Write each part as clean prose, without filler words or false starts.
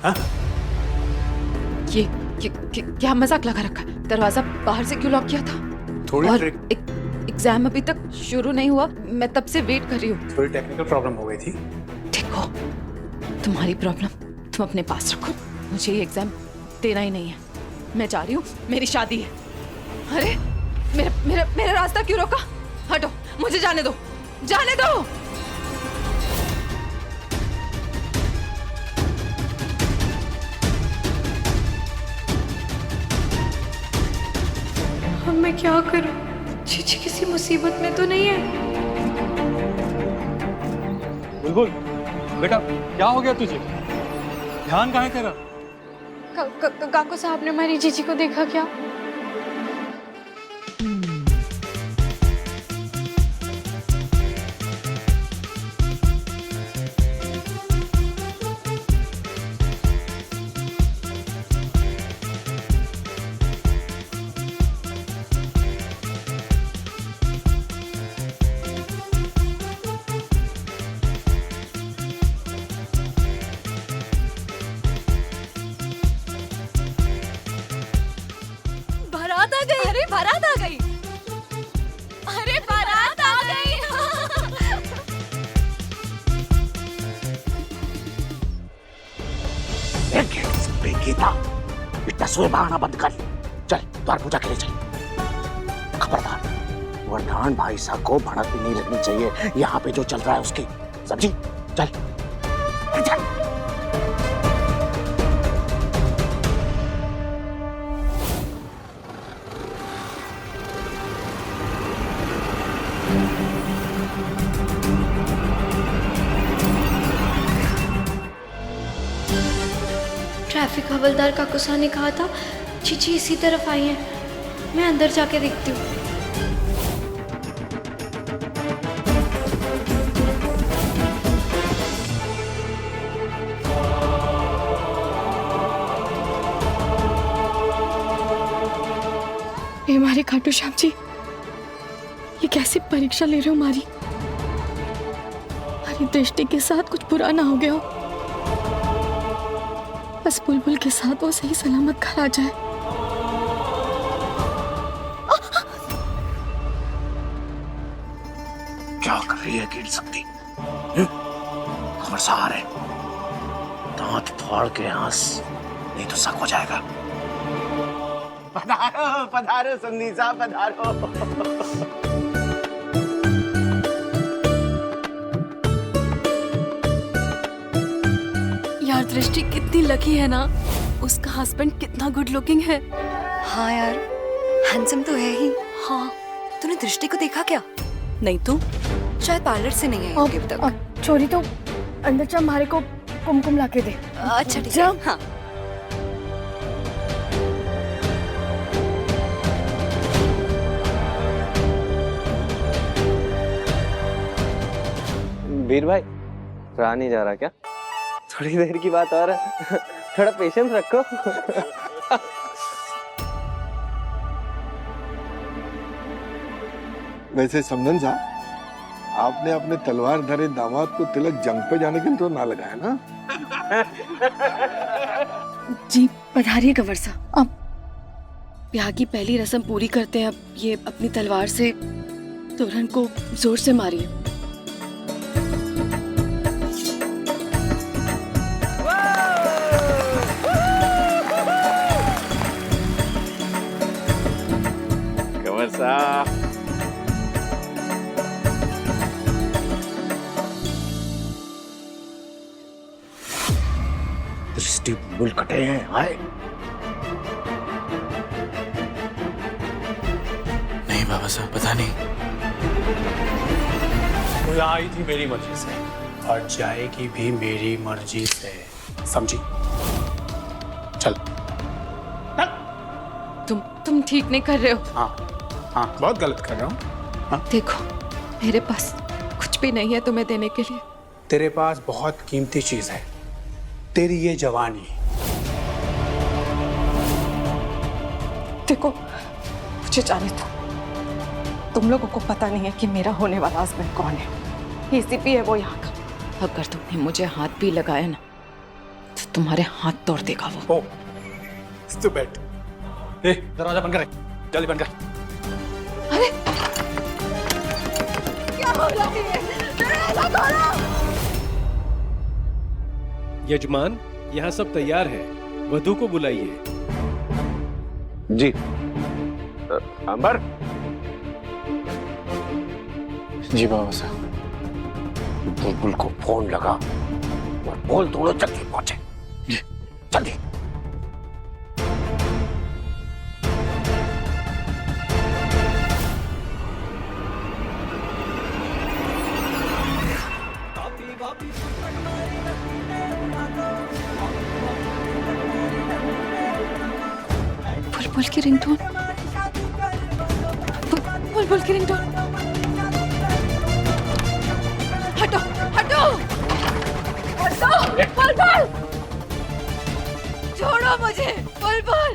हाँ? ये क्या मजाक लगा रखा है? दरवाजा बाहर से क्यों लॉक किया था? थोड़ी और एग्जाम अभी तक शुरू नहीं हुआ, मैं तब से वेट कर रही हूँ। थोड़ी टेक्निकल प्रॉब्लम हो गई थी। देखो, तुम्हारी प्रॉब्लम तुम अपने पास रखो, मुझे ये एग्जाम देना ही नहीं है। मैं जा रही हूँ, मेरी शादी है। अरे मेरा रास्ता क्यों रोका? हटो, मुझे जाने दो, जाने दो। अब मैं क्या करूं? चीची किसी मुसीबत में तो नहीं है? बुलबुल बेटा, क्या हो गया तुझे? ध्यान कहाँ है तेरा? काकू साहब ने हमारी जीजी को देखा क्या? बारात आ गई। अरे बारात आ गई। अरे बारात आ गई। गीता, इतना सोए बहाना बंद कर। चल द्वार पूजा के लिए चल। खबरदार, वरदान भाई साहब को भड़क भी नहीं लगनी चाहिए यहाँ पे जो चल रहा है उसकी। समझी? चल चल। ट्रैफिक हवलदार काकू साहब ने कहा था चीची इसी तरफ आई है। मैं अंदर जाके देखती हूँ। हे हमारे खाटू श्याम जी, ये कैसी परीक्षा ले रहे हो हमारी? हमारी दृष्टि के साथ कुछ बुरा ना हो गया हो, बस बुलबुल के साथ वो सही सलामत घर आ जाए। क्या कर रही है गिर सकती? खबरदार है, दांत फाड़ के हंस, नहीं तो शक हो जाएगा। पधारो पधारो संधी साहब, पधारो। यार दृष्टि कितनी लकी है ना, उसका हस्बैंड कितना गुड लुकिंग है। हाँ यार, हैंडसम तो है ही। हाँ, तूने दृष्टि को देखा क्या? नहीं तो शायद पार्लर से नहीं आई होगी अब तक। छोरी तो अंदर जा, हमारे को कुमकुम ला के दे। अच्छा ठीक है। हाँ। वीर भाई, रहा नहीं जा रहा क्या? थोड़ी देर की बात और है, थोड़ा पेशेंस रखो। वैसे समझन साहब, आपने अपने तलवार धरे दामाद को तिलक जंग पे जाने के लिए तो ना लगाया ना? जी पधारिए कंवर साहब। अब ब्याह की पहली रस्म पूरी करते हैं। अब ये अपनी तलवार से दुल्हन को जोर से मारिए। कंवर साहब, दृष्टि बुल कटे हैं। हाय नहीं बाबा साहब, पता नहीं। वो आई थी मेरी मर्जी से और जाएगी भी मेरी मर्जी से, समझी? चल। तुम ठीक नहीं कर रहे हो। हाँ, बहुत गलत कर रहा हूँ। हाँ? देखो, मेरे पास कुछ भी नहीं है तुम्हें देने के लिए। तेरे पास बहुत कीमती चीज है, तेरी ये जवानी। देखो, मुझे जाने दो। तुम लोगों को पता नहीं है कि मेरा होने वाला हस्बैंड कौन है। एसीपी है वो यहाँ का। अगर तुमने मुझे हाथ भी लगाया ना, तो तुम्हारे हाथ तोड़ देगा वो। ओ, stupid। ए, दरवाजा बंद कर, जल्दी बंद कर। अरे क्या हो रहा है? दरवाजा खोलो। यजमान, यहाँ सब तैयार है, वधू को बुलाइए। जी। अंबर। जी बाबा साहब। बुलबुल को फोन लगा और बोल दोनों जल्दी पहुंचे। जल्दी। बुलबुल की रिंगटोन। बुलबुल की रिंगटोन। हटो हटो हटो। बुलबुल छोड़ो मुझे। बुलबुल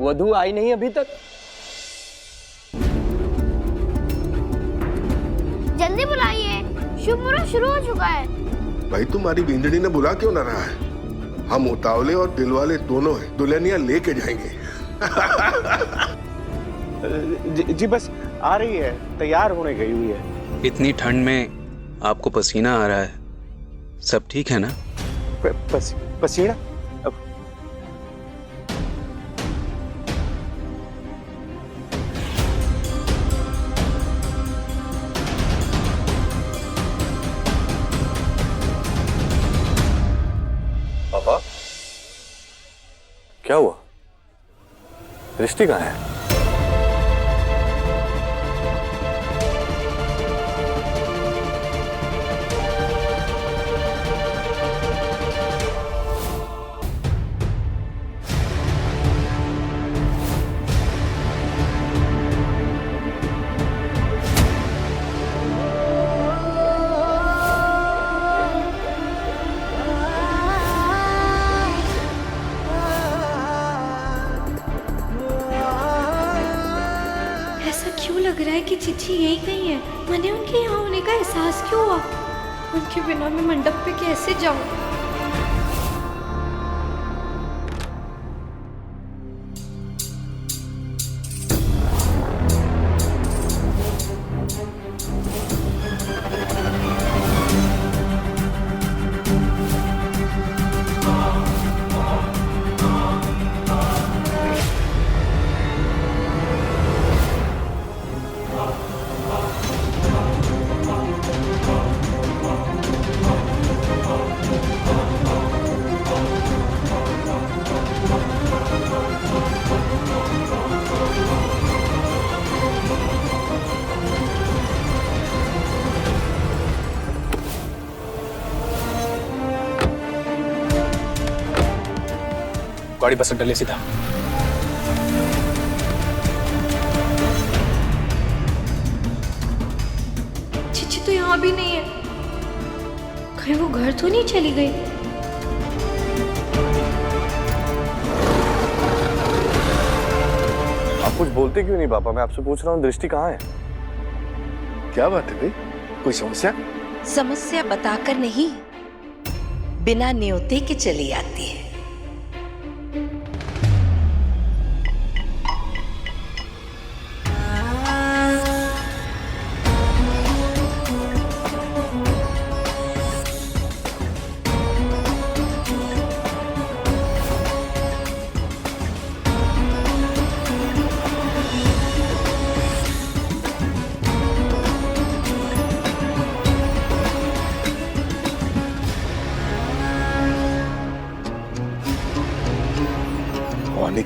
वधू आई नहीं अभी तक। जल्दी बुलाइए, शुभ मुहूर्त शुरू हो चुका है। भाई तुम्हारी बिंदड़ी ने बुला क्यों ना रहा है? हम उतावले और दिलवाले दोनों हैं, दुल्हनिया लेके जाएंगे। जी बस आ रही है, तैयार होने गई हुई है। इतनी ठंड में आपको पसीना आ रहा है, सब ठीक है ना? पसीना? पापा, क्या हुआ? दृष्टि कहाँ है? क्यों लग रहा है कि चिट्ठी यही कहीं है? मैंने उनके यहाँ होने का एहसास क्यों हुआ? उनके बिना मैं मंडप पे कैसे जाऊं? गाड़ी बस अड्डा ले सीधा। चिट्ठी तो यहाँ भी नहीं है। कहीं वो घर तो नहीं चली गई? आप कुछ बोलते क्यों नहीं पापा? मैं आपसे पूछ रहा हूँ, दृष्टि कहाँ है? क्या बात है भाई? कोई समस्या? समस्या बताकर नहीं, बिना न्योते के चली आती है।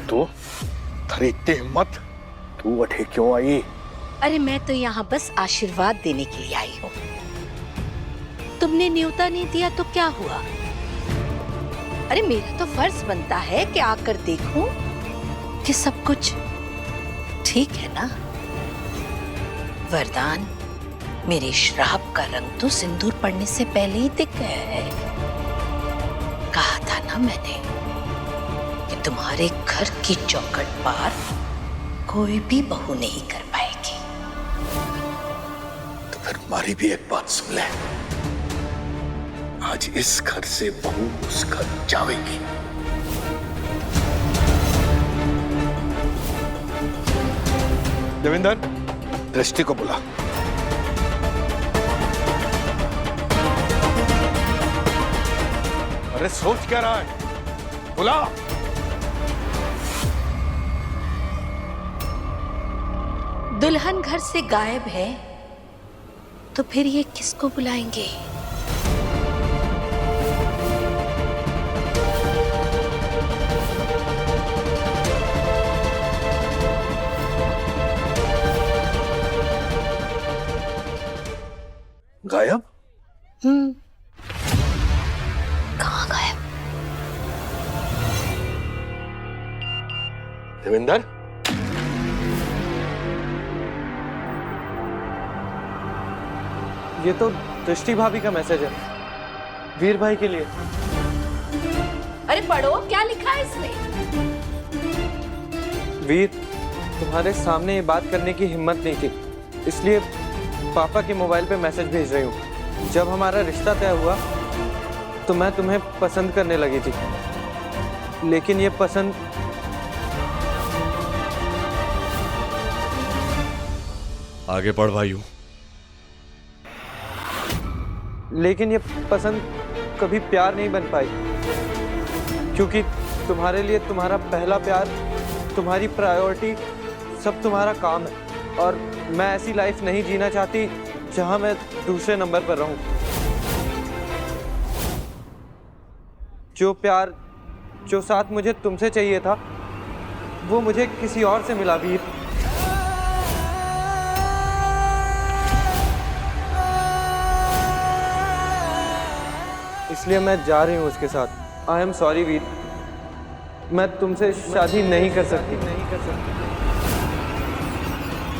तो अरे इतनी हिम्मत, तू अठे क्यों आई? अरे मैं तो यहाँ बस आशीर्वाद देने के लिए आई हूँ। तुमने न्योता नहीं दिया तो क्या हुआ? अरे मेरा तो फर्ज बनता है कि आकर देखूं कि सब कुछ ठीक है ना। वरदान, मेरे श्राप का रंग तो सिंदूर पड़ने से पहले ही दिख गया है। था मैंने कि तुम्हारे घर की चौखट पार कोई भी बहू नहीं कर पाएगी। तो फिर हमारी भी एक बात सुन ले, आज इस घर से बहू उस घर जाएगी। देवेंद्र, दृष्टि को बुला। अरे सोच क्या रहा है, बुला। दुल्हन घर से गायब है तो फिर ये किसको बुलाएंगे? गायब? कहाँ गायब? देवेंद्र, ये तो दृष्टि भाभी का मैसेज है, वीर भाई के लिए। अरे पढ़ो, क्या लिखा है इसमें? वीर, तुम्हारे सामने ये बात करने की हिम्मत नहीं थी, इसलिए पापा के मोबाइल पे मैसेज भेज रही हूँ। जब हमारा रिश्ता तय हुआ तो मैं तुम्हें पसंद करने लगी थी, लेकिन ये पसंद आगे पढ़ भाइयों। लेकिन ये पसंद कभी प्यार नहीं बन पाई, क्योंकि तुम्हारे लिए तुम्हारा पहला प्यार, तुम्हारी प्रायोरिटी, सब तुम्हारा काम है, और मैं ऐसी लाइफ नहीं जीना चाहती जहां मैं दूसरे नंबर पर रहूं। जो प्यार, जो साथ मुझे तुमसे चाहिए था, वो मुझे किसी और से मिला वीर। इसलिए मैं जा रही हूँ उसके साथ। आई एम सॉरी वीर, मैं तुमसे शादी नहीं कर सकती।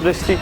दृष्टि।